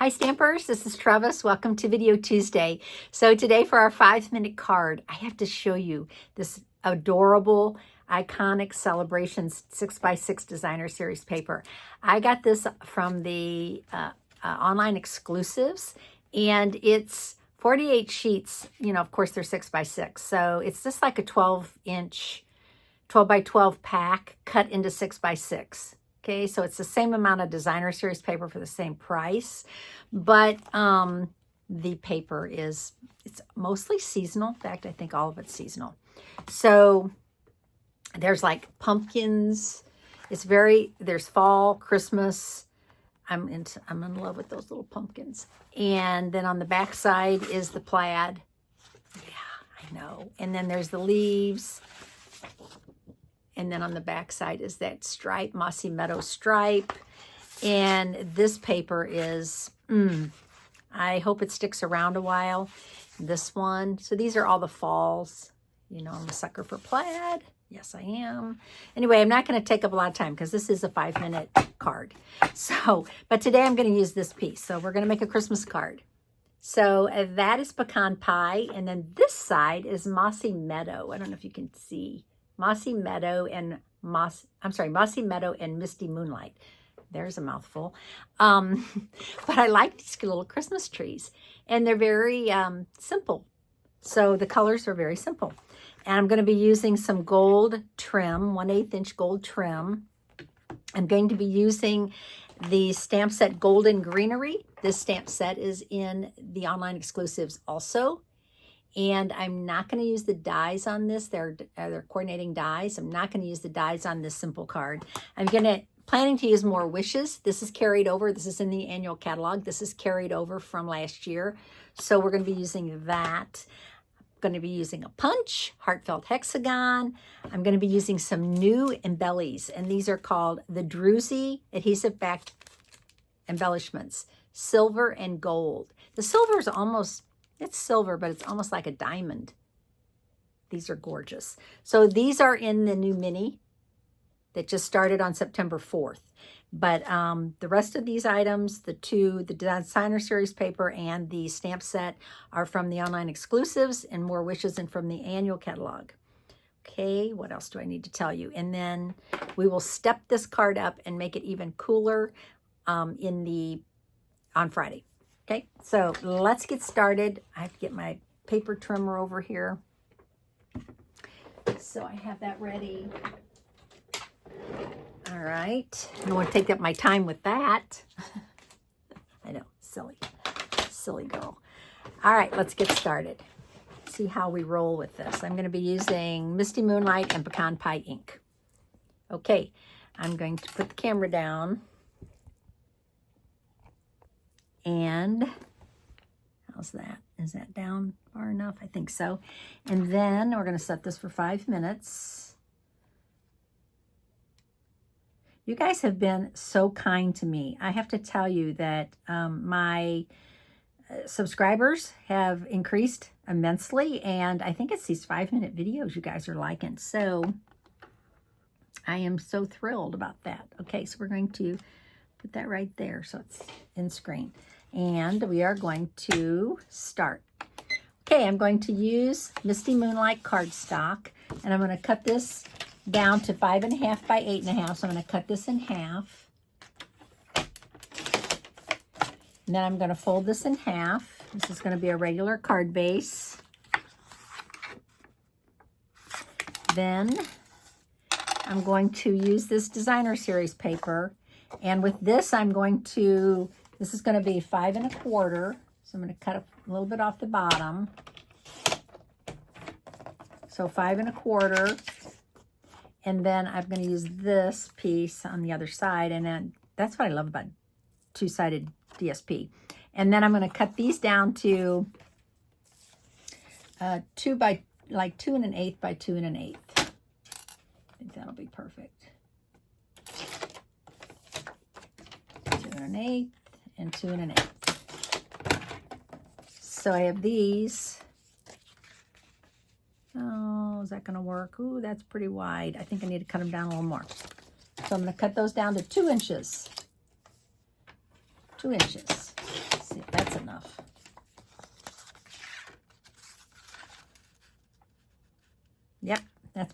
Hi Stampers, this is Trevis. Welcome to Video Tuesday. So today for our 5-minute card, I have to show you this adorable, iconic Celebrations 6x6 Designer Series paper. I got this from the online exclusives, and it's 48 sheets. You know, of course, they're 6x6. So it's just like a 12-inch, 12 by 12 pack cut into 6x6. Okay, so it's the same amount of Designer Series paper for the same price, but the paper it's mostly seasonal. In fact, I think all of it's seasonal. So there's like pumpkins. There's fall, Christmas. I'm in love with those little pumpkins. And then on the back side is the plaid. Yeah, I know. And then there's the leaves. And then on the back side is that stripe, Mossy Meadow stripe. And this paper is, I hope it sticks around a while. This one. So these are all the falls. You know, I'm a sucker for plaid. Yes, I am. Anyway, I'm not going to take up a lot of time because this is a 5-minute card. So, but today I'm going to use this piece. So we're going to make a Christmas card. So that is pecan pie. And then this side is Mossy Meadow. I don't know if you can see. Mossy Meadow and Mossy Meadow and Misty Moonlight. There's a mouthful. But I like these little Christmas trees, and they're very simple. So the colors are very simple. And I'm going to be using some gold trim, 1/8 inch gold trim. I'm going to be using the stamp set Golden Greenery. This stamp set is in the online exclusives also. And I'm not going to use the dies on this. They're coordinating dies. I'm not going to use the dies on this simple card. I'm planning to use more wishes. This is carried over. This is in the annual catalog. This is carried over from last year. So we're going to be using that. I'm going to be using a punch, heartfelt hexagon. I'm going to be using some new embellies. And these are called the Druzy adhesive back embellishments, silver and gold. The silver is it's silver, but it's almost like a diamond. These are gorgeous. So these are in the new mini that just started on September 4th. But the rest of these items, the Designer Series paper and the stamp set, are from the online exclusives, and more wishes and from the annual catalog. Okay, what else do I need to tell you? And then we will step this card up and make it even cooler on Friday. Okay, so let's get started. I have to get my paper trimmer over here. So I have that ready. All right. I don't want to take up my time with that. I know, silly girl. All right, let's get started. See how we roll with this. I'm going to be using Misty Moonlight and Pecan Pie ink. Okay, I'm going to put the camera down. And how's that? Is that down far enough? I think so. And then we're going to set this for 5 minutes. You guys have been so kind to me. I have to tell you that my subscribers have increased immensely, and I think it's these 5-minute videos you guys are liking. So I am so thrilled about that. Okay, so we're going to put that right there so it's in screen. And we are going to start. Okay, I'm going to use Misty Moonlight cardstock, and I'm going to cut this down to 5.5 by 8.5. So I'm going to cut this in half. And then I'm going to fold this in half. This is going to be a regular card base. Then I'm going to use this Designer Series paper. And with this, this is going to be 5 1/4. So I'm going to cut a little bit off the bottom. So 5 1/4. And then I'm going to use this piece on the other side. And then that's what I love about two-sided DSP. And then I'm going to cut these down to 2 1/8 by 2 1/8. I think that'll be perfect. 2 1/8 and 2 1/8. So I have these. Oh, is that going to work? Ooh, that's pretty wide. I think I need to cut them down a little more. So I'm going to cut those down to 2 inches. 2 inches.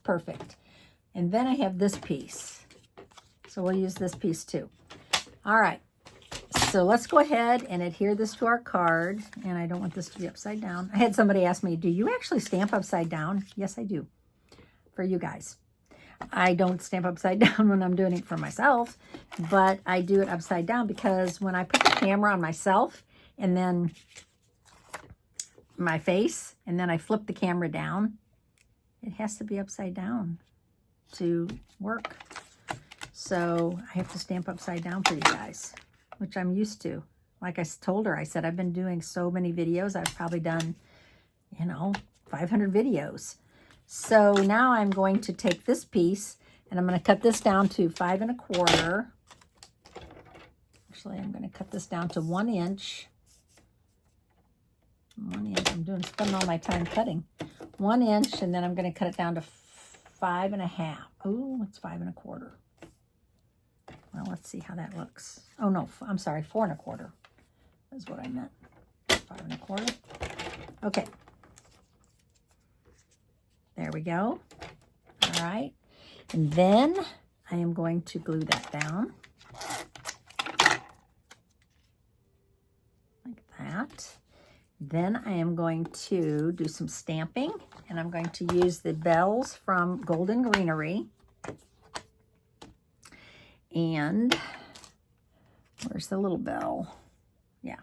perfect. And then I have this piece. So we'll use this piece too. All right. So let's go ahead and adhere this to our card. And I don't want this to be upside down. I had somebody ask me, do you actually stamp upside down? Yes, I do. For you guys. I don't stamp upside down when I'm doing it for myself, but I do it upside down because when I put the camera on myself and then my face, and then I flip the camera down, it has to be upside down to work. So I have to stamp upside down for you guys, which I'm used to. Like I told her, I said, I've been doing so many videos. I've probably done, 500 videos. So now I'm going to take this piece and I'm going to cut this down to 5 1/4. Actually, I'm going to cut this down to 1 inch. 1 inch. Spending all my time cutting. 1 inch, and then I'm going to cut it down to 5 1/2. Oh, it's 5 1/4. Well, let's see how that looks. Oh no, I'm sorry, 4 1/4. That's what I meant. 5 1/4. Okay. There we go. All right. And then I am going to glue that down. Like that. Then I am going to do some stamping. And I'm going to use the bells from Golden Greenery. And where's the little bell? Yeah.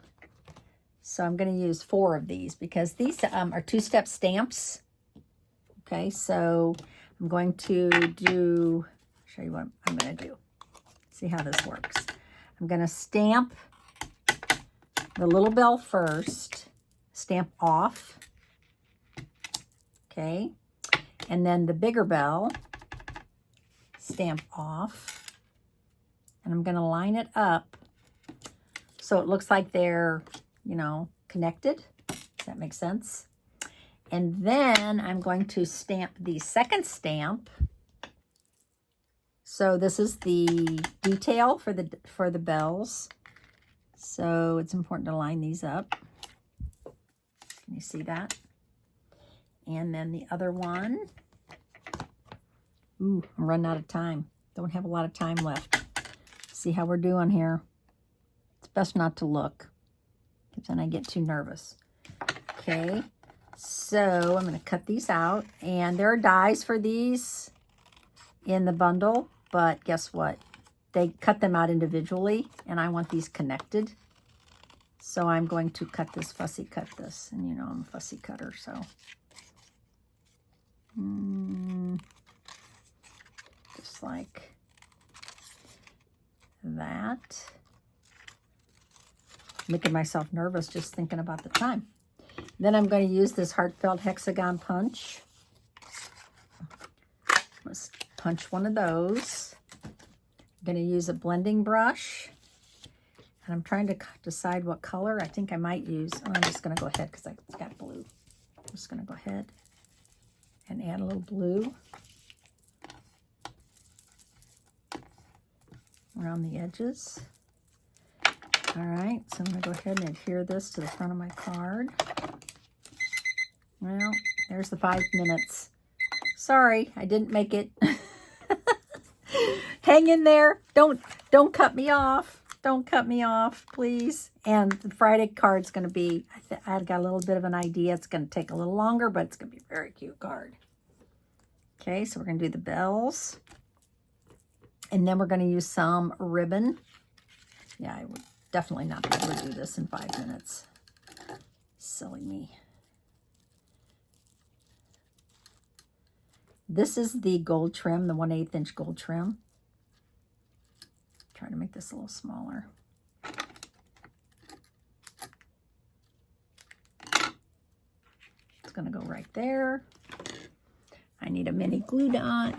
So I'm going to use 4 of these because these are 2-step stamps. Okay, so I'm going to show you what I'm going to do. See how this works. I'm going to stamp the little bell first, stamp off. Okay, and then the bigger bell, stamp off. And I'm going to line it up so it looks like they're, connected. Does that make sense? And then I'm going to stamp the second stamp. So this is the detail for the bells. So it's important to line these up. Can you see that? And then the other one. Ooh, I'm running out of time. Don't have a lot of time left. See how we're doing here. It's best not to look, because then I get too nervous. Okay. So I'm going to cut these out, and there are dies for these in the bundle, but guess what? They cut them out individually, and I want these connected. So I'm going to fussy cut this, and I'm a fussy cutter, so. Just like that. Making myself nervous just thinking about the time. Then I'm going to use this heartfelt hexagon punch. Let's punch one of those. I'm going to use a blending brush. And I'm trying to decide what color. I think I might use, I'm just going to go ahead because I've got blue. I'm just going to go ahead and add a little blue around the edges. All right, so I'm going to go ahead and adhere this to the front of my card. Well, there's the 5 minutes. Sorry, I didn't make it. Hang in there. Don't cut me off. Don't cut me off, please. And the Friday card's going to be, I've got a little bit of an idea. It's going to take a little longer, but it's going to be a very cute card. Okay, so we're going to do the bells. And then we're going to use some ribbon. Yeah, I would definitely not be able to do this in 5 minutes. Silly me. This is the gold trim, the 1/8 inch gold trim. Try to make this a little smaller. It's going to go right there. I need a mini glue dot.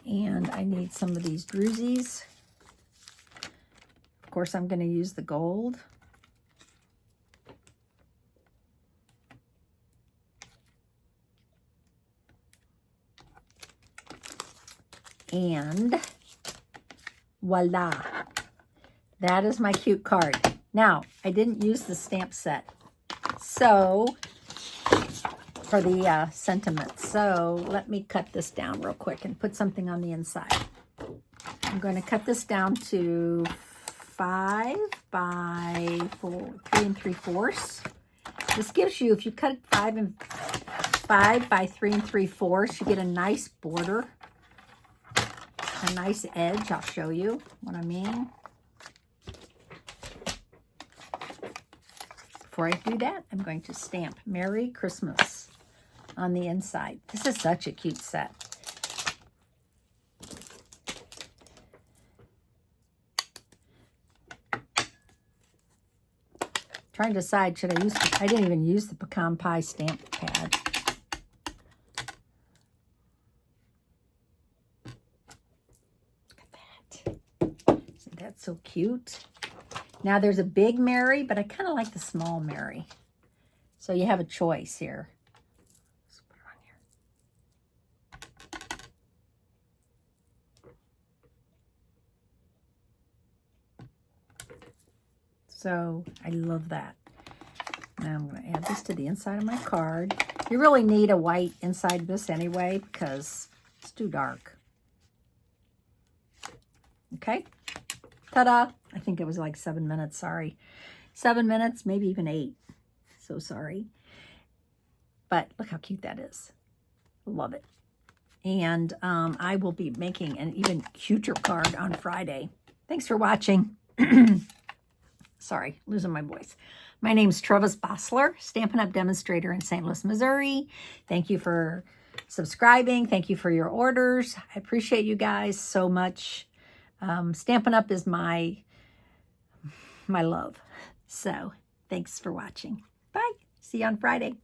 And I need some of these drusies. Of course, I'm going to use the gold. And voila. that is my cute card. Now, I didn't use the stamp set. So, for the sentiments. So, let me cut this down real quick and put something on the inside. I'm going to cut this down to 5 by 3 3/4. This gives you, if you cut it 5 by 3 3/4, you get a nice border, a nice edge. I'll show you what I mean. Before I do that, I'm going to stamp Merry Christmas on the inside. This is such a cute set. Trying to decide, should I use, I didn't even use the pecan pie stamp pad. Look at that. Isn't that so cute? Now there's a big Mary, but I kind of like the small Mary. So you have a choice here. Let's put it on here. So I love that. Now I'm going to add this to the inside of my card. You really need a white inside of this anyway because it's too dark. Okay. Ta-da. I think it was like 7 minutes. Sorry. 7 minutes, maybe even 8. So sorry. But look how cute that is. Love it. And I will be making an even cuter card on Friday. Thanks for watching. Sorry, losing my voice. My name's Trevis Bossler, Stampin' Up! Demonstrator in St. Louis, Missouri. Thank you for subscribing. Thank you for your orders. I appreciate you guys so much. Stampin' Up! Is my love. So, thanks for watching. Bye. See you on Friday.